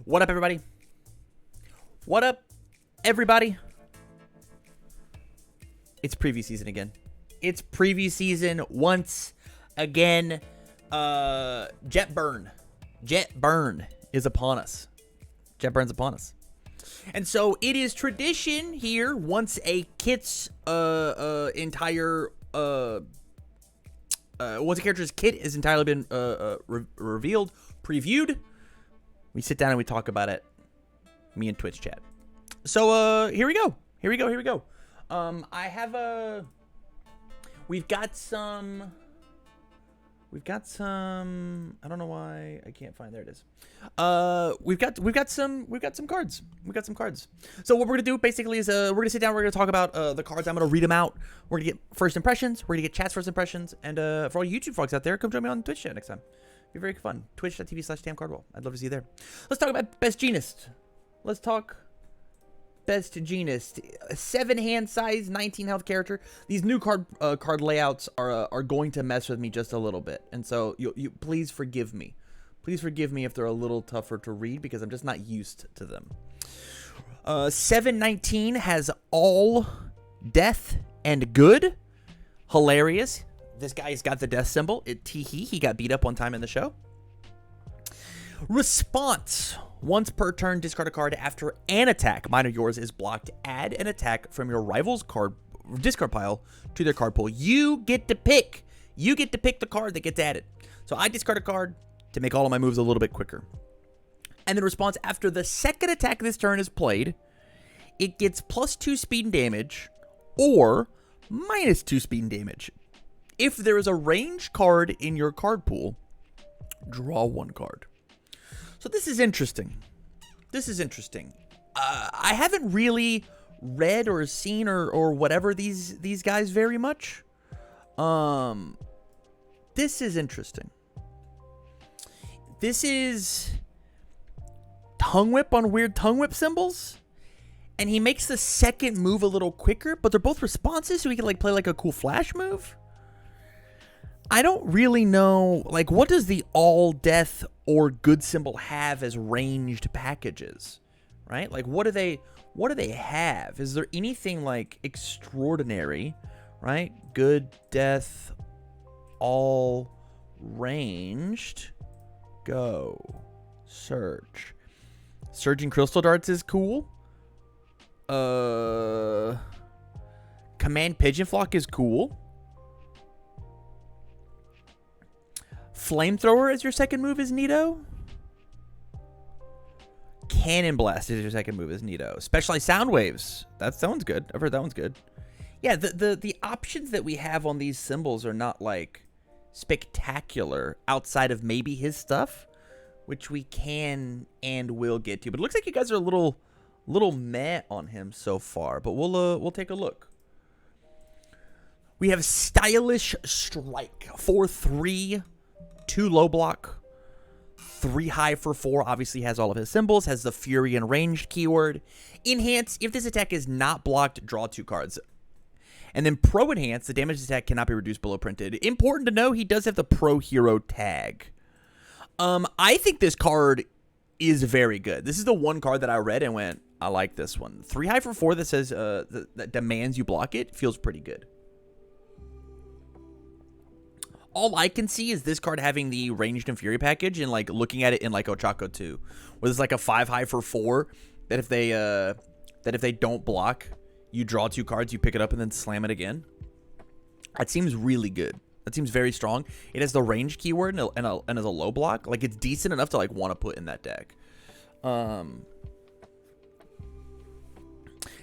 What up, everybody? What up, everybody? It's preview season again. It's preview season once again. Jet burn is upon us. Jet burn's upon us. And so it is tradition here, once a kit's once a character's kit has entirely been revealed, previewed, we sit down and we talk about it. Me and Twitch chat. So here we go. I have we've got some. I don't know why I can't find. There it is. We've got some cards. So what we're gonna do basically is we're gonna sit down. We're gonna talk about the cards. I'm gonna read them out. We're gonna get first impressions. We're gonna get chat's first impressions. And for all YouTube folks out there, come join me on Twitch chat next time. It'll be very fun. Twitch.tv/TamCardwell. I'd love to see you there. Let's talk about best GEANIST. Let's talk best GEANIST. 7 hand size, 19 health character. These new card layouts are going to mess with me just a little bit, and so you please forgive me. Please forgive me if they're a little tougher to read because I'm just not used to them. 719 has all death and good. Hilarious. This guy's got the death symbol. He got beat up one time in the show. Response. Once per turn, discard a card after an attack. Mine or yours is blocked. Add an attack from your rival's discard pile to their card pool. You get to pick. You get to pick the card that gets added. So I discard a card to make all of my moves a little bit quicker. And then response, after the second attack this turn is played, it gets +2 speed and damage or -2 speed and damage. If there is a range card in your card pool, draw 1 card. So this is interesting. I haven't really read or seen or whatever these guys very much. This is interesting. This is tongue whip on weird tongue whip symbols. And he makes the second move a little quicker, but they're both responses, so he can play a cool flash move. I don't really know, what does the all death or good symbol have as ranged packages, right? What do they have? Is there anything extraordinary, right? Good, death, all ranged. Go. Search. Surging crystal darts is cool. Command pigeon flock is cool. Flamethrower as your second move is neato. Cannon blast as your second move is neato. Specialized sound waves. That one's good. I've heard that one's good. Yeah, the options that we have on these symbols are not spectacular outside of maybe his stuff, which we can and will get to. But it looks like you guys are a little meh on him so far. But we'll take a look. We have Stylish Strike. 4/3. 2 low block, 3 high for 4. Obviously has all of his symbols. Has the Fury and ranged keyword. Enhance. If this attack is not blocked, draw 2 cards. And then Pro Enhance. The damage attack cannot be reduced below printed. Important to know, he does have the Pro Hero tag. I think this card is very good. This is the one card that I read and went, I like this one. 3 high for 4 that says that demands you block it. Feels pretty good. All I can see is this card having the ranged and fury package and looking at it in Ochako 2, where there's a 5 high for 4 that if they don't block, you draw 2 cards, you pick it up and then slam it again. That seems really good. That seems very strong. It has the range keyword and as a low block. It's decent enough to want to put in that deck.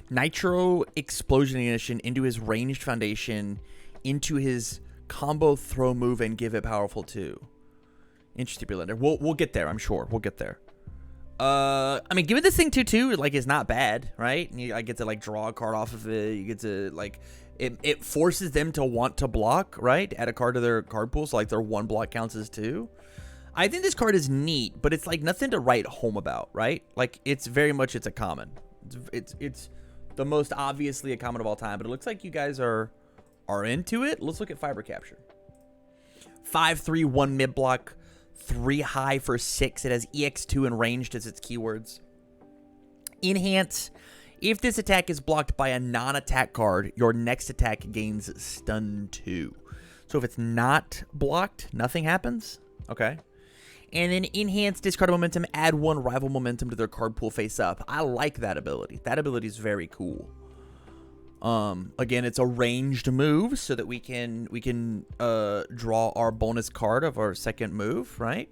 Nitro Explosion Ignition into his ranged foundation, into his combo throw move and give it powerful too. Interesting, Blender. We'll get there. I'm sure we'll get there. I mean, giving this thing 2/2 is not bad, right? I get to draw a card off of it. You get to it forces them to want to block, right? Add a card to their card pool, so their 1 block counts as 2. I think this card is neat, but it's nothing to write home about, right? It's very much a common. It's the most obviously a common of all time, but it looks like you guys are into it. Let's look at Fiber Capture. 5/3, 1 mid block, 3 high for 6. It has EX2 and ranged as its keywords. Enhance. If this attack is blocked by a non-attack card, your next attack gains stun 2. So if it's not blocked, nothing happens. Okay. And then enhance discard momentum, add 1 rival momentum to their card pool face up. I like that ability. That ability is very cool. Again, it's a ranged move so that we can draw our bonus card of our second move, right?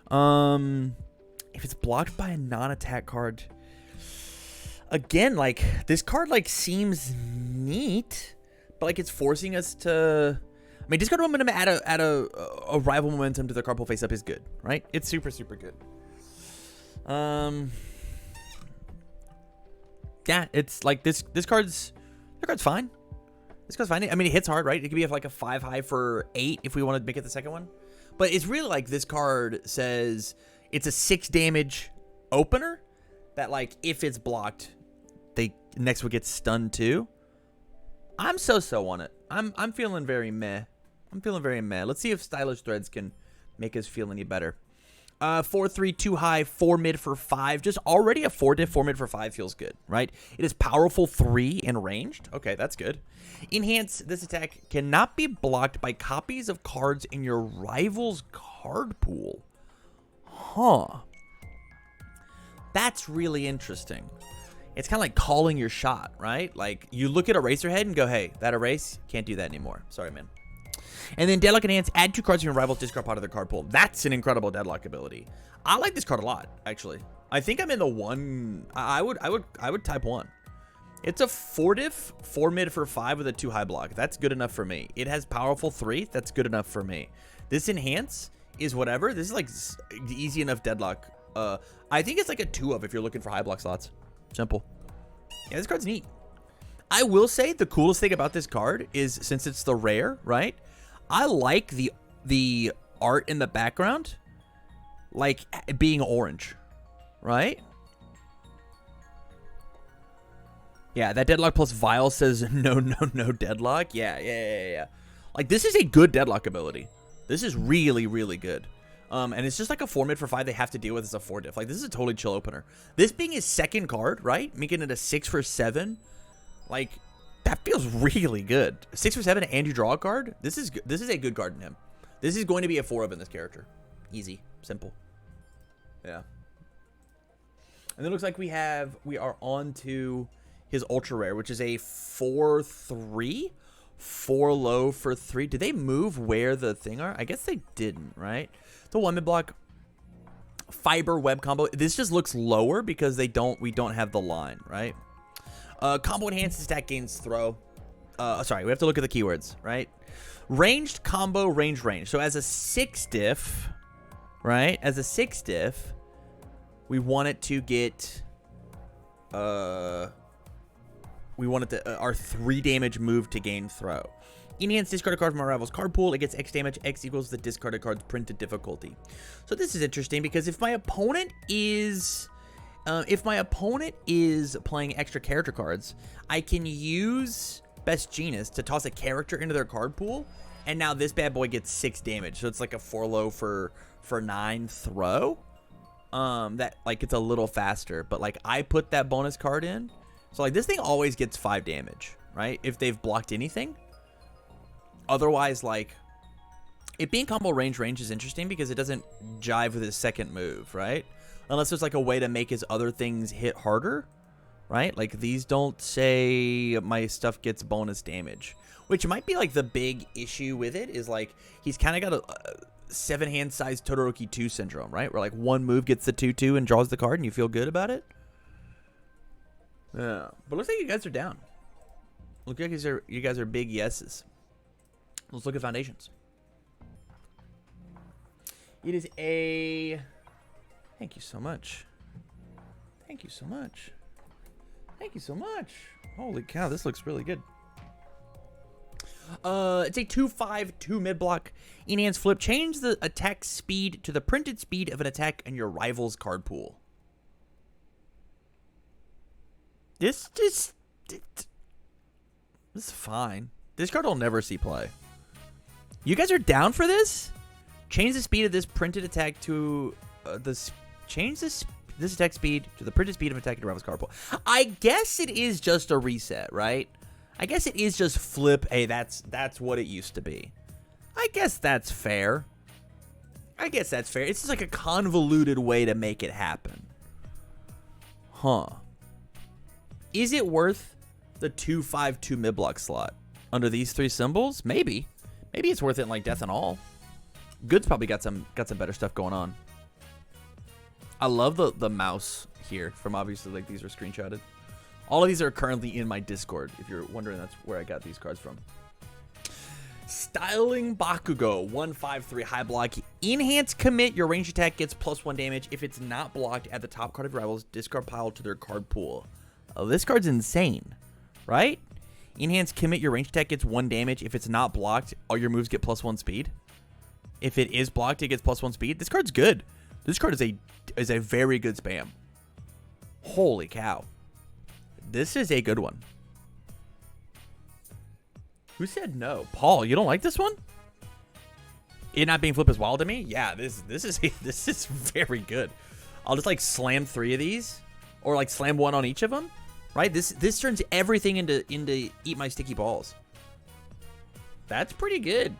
If it's blocked by a non-attack card, again, like, this card, like, seems neat, but, like, it's forcing us to... I mean, discard momentum, add a rival momentum to the card pool face up is good, right? It's super, super good. Yeah, it's, like, this card's fine. This card's fine. I mean, it hits hard, right? It could be like a 5 high for 8 if we want to make it the second one. But it's really, like, this card says it's a 6 damage opener that, like, if it's blocked, they next would get stunned too. I'm so on it. I'm feeling very meh. I'm feeling very meh. Let's see if Stylish Threads can make us feel any better. 4-3, 2 high, 4 mid for 5. Just already a 4 diff, 4 mid for 5 feels good, right? It is powerful 3 and ranged. Okay, that's good. Enhance. This attack cannot be blocked by copies of cards in your rival's card pool. Huh. That's really interesting. It's kind of like calling your shot, right? Like, you look at Eraserhead and go, hey, that erase, can't do that anymore. Sorry, man. And then Deadlock Enhance, add 2 cards in your rival's discard pot of their card pool. That's an incredible Deadlock ability. I like this card a lot, actually. I think I'm in the 1. I would type 1. It's a 4 diff, 4 mid for 5 with a 2 high block. That's good enough for me. It has powerful 3. That's good enough for me. This Enhance is whatever. This is like easy enough Deadlock. I think it's like a 2 of if you're looking for high block slots. Simple. Yeah, this card's neat. I will say the coolest thing about this card is, since it's the rare, right? I like the art in the background, like, being orange, right? Yeah, that Deadlock plus Vial says no Deadlock. Yeah. Like, this is a good Deadlock ability. This is really, really good. And it's just like a 4 mid for 5 they have to deal with as a 4 diff. Like, this is a totally chill opener. This being his second card, right? Making it a 6 for 7. Like, that feels really good. 6 for 7 and you draw a card. This is a good card in him. This is going to be a 4 of in this character. Easy. Simple. Yeah. And then it looks like we are on to his ultra rare, which is a 4/3. 4 low for 3. Did they move where the thing are? I guess they didn't, right? The 1 mid block fiber web combo. This just looks lower because we don't have the line, right? Combo enhances attack gains throw. Sorry, we have to look at the keywords, right? Ranged combo range. So as a 6 diff, right? As a 6 diff, we want it to get we want it to our 3 damage move to gain throw. Enhance discard a card from our rival's card pool. It gets X damage. X equals the discarded card's printed difficulty. So this is interesting because if my opponent is playing extra character cards, I can use Best Genus to toss a character into their card pool, and now this bad boy gets 6 damage. So it's like a 4 low for 9 throw. That, like, it's a little faster, but, like, I put that bonus card in. So, like, this thing always gets 5 damage, right? If they've blocked anything. Otherwise, like, it being combo range is interesting because it doesn't jive with his second move, right? Unless there's, like, a way to make his other things hit harder, right? Like, these don't say my stuff gets bonus damage, which might be, like, the big issue with it is, like, he's kind of got a 7-hand size Todoroki 2 syndrome, right? Where, like, one move gets the 2/2 and draws the card and you feel good about it. Yeah, but looks like you guys are down. Look like you guys are big yeses. Let's look at foundations. It is a... Thank you so much. Thank you so much. Thank you so much. Holy cow, this looks really good. It's a 2/5, 2 mid block. Enhance flip. Change the attack speed to the printed speed of an attack in your rival's card pool. This is fine. This card will never see play. You guys are down for this? Change the speed of this printed attack to change this attack speed to the printed speed of attacking rival's card pool. I guess it is just a reset, right? I guess it is just flip. Hey, that's what it used to be. I guess that's fair. It's just like a convoluted way to make it happen. Huh. Is it worth the 2/5/2 mid-block slot under these 3 symbols? Maybe. Maybe it's worth it in like Death and All. Good's probably got some better stuff going on. I love the mouse here from obviously like these are screenshotted. All of these are currently in my Discord. If you're wondering, that's where I got these cards from. Styling Bakugo 1/5/3 high block. Enhance commit. Your ranged attack gets +1 damage if it's not blocked. Add the top card of your rival's discard pile to their card pool. Oh, this card's insane, right? Enhance commit. Your ranged attack gets 1 damage if it's not blocked. All your moves get +1 speed. If it is blocked, it gets +1 speed. This card's good. This card is a very good spam. Holy cow. This is a good one. Who said no? Paul, you don't like this one? It not being flip is wild to me? Yeah, this is very good. I'll just like slam 3 of these or like slam 1 on each of them, right? This turns everything into eat my sticky balls. That's pretty good.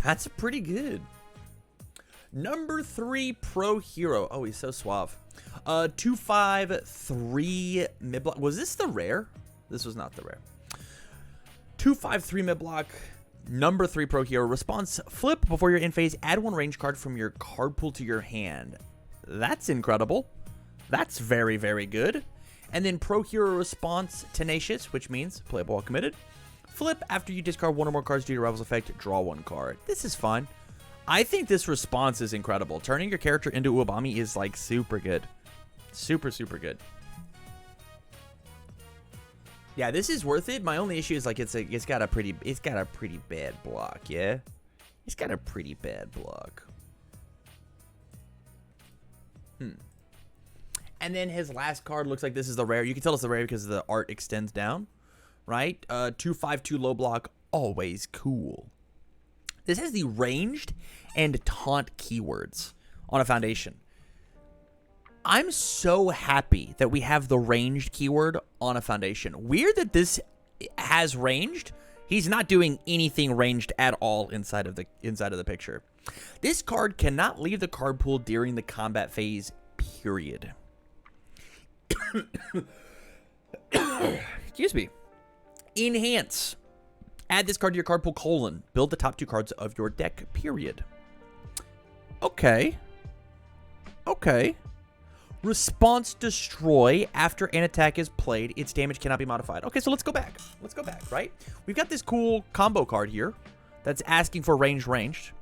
That's pretty good. Number 3 Pro Hero. Oh, he's so suave. 2/5/3 mid block. Was this the rare? This was not the rare. 2/5/3 mid block. Number 3 Pro Hero. Response: flip before you're in phase. Add 1 range card from your card pool to your hand. That's incredible. That's very, very good. And then Pro Hero response: tenacious, which means playable while committed. Flip after you discard 1 or more cards due to rival's effect. Draw 1 card. This is fun. I think this response is incredible. Turning your character into Uabami is like super good. Super, super good. Yeah, this is worth it. My only issue is like it's got a pretty bad block, yeah? It's got a pretty bad block. And then his last card looks like this is the rare. You can tell it's the rare because the art extends down, right? 2/5/2 low block, always cool. This has the ranged and taunt keywords on a foundation. I'm so happy that we have the ranged keyword on a foundation. Weird that this has ranged. He's not doing anything ranged at all inside of the picture. This card cannot leave the card pool during the combat phase, period. Excuse me. Enhance. Add this card to your card pool, build the top 2 cards of your deck, period. Okay. Response: destroy. After an attack is played, its damage cannot be modified. Okay, so let's go back, right? We've got this cool combo card here that's asking for ranged.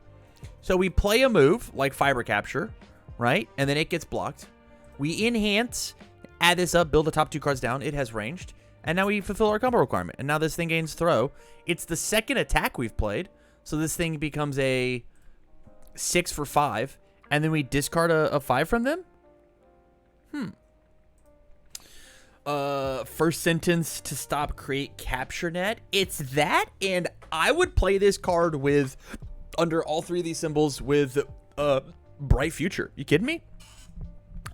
So we play a move like Fiber Capture, right? And then it gets blocked. We enhance, add this up, build the top 2 cards down. It has ranged. And now we fulfill our combo requirement. And now this thing gains throw. It's the second attack we've played. So this thing becomes a 6 for 5. And then we discard a 5 from them? First sentence to stop create capture net. It's that, and I would play this card with, under all 3 of these symbols, with Bright Future. You kidding me?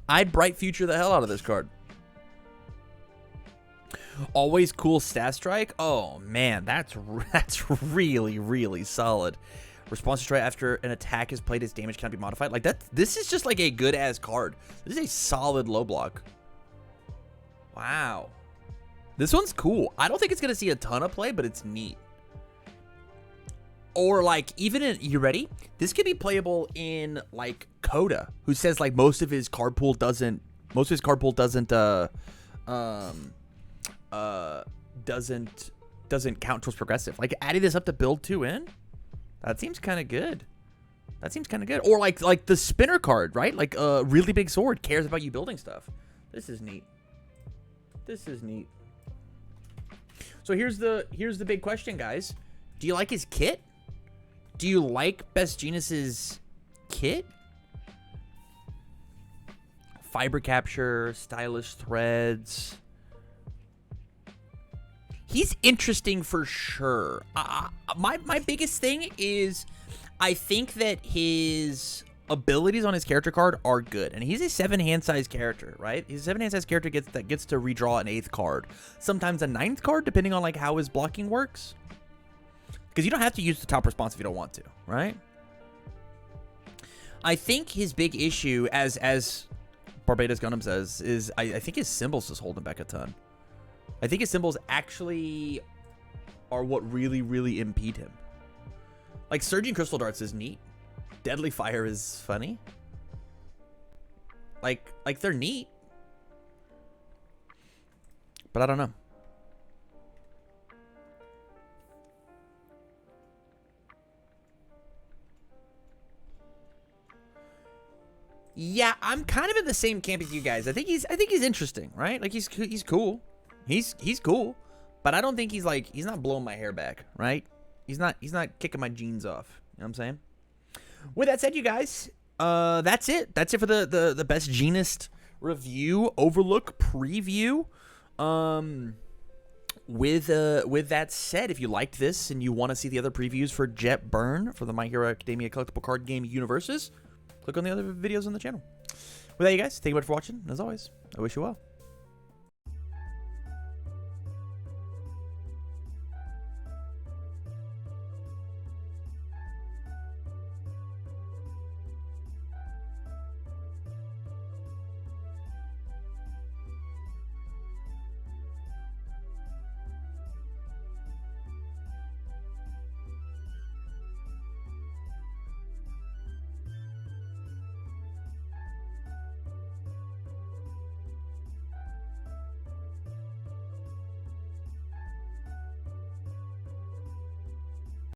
I'd Bright Future the hell out of this card. Always cool stat strike. Oh man, that's really, really solid. Response to strike after an attack is played, its damage cannot be modified. Like that. This is just like a good ass card. This is a solid low block. Wow. This one's cool. I don't think it's gonna see a ton of play, but it's neat. Or like even in, you ready? This could be playable in like Coda, who says like most of his card pool doesn't count towards progressive. Like adding this up to build 2 in, that seems kind of good. Or like the spinner card, right? Like a really big sword cares about you building stuff. This is neat. So here's the big question, guys. Do you like his kit? Do you like Best Genus's kit? Fiber Capture, stylish threads. He's interesting for sure. My biggest thing is I think that his abilities on his character card are good, and he's a 7 hand size character, right? He's a 7 hand size character that gets to redraw an 8th card, sometimes a 9th card, depending on like how his blocking works. Because you don't have to use the top response if you don't want to, right? I think his big issue, as Barbados Gundam says, is I think his symbols just hold him back a ton. I think his symbols actually are what really impede him. Like, Surging Crystal Darts is neat. Deadly Fire is funny. Like they're neat. But I don't know. Yeah, I'm kind of in the same camp as you guys. I think he's interesting, right? Like he's cool. He's cool. But I don't think he's not blowing my hair back, right? He's not kicking my jeans off. You know what I'm saying? With that said, you guys, that's it. That's it for the best Genist review, overlook, preview. With that said, if you liked this and you want to see the other previews for Jet Burn for the My Hero Academia collectible card game universes, click on the other videos on the channel. With that, you guys, thank you much for watching. As always, I wish you well.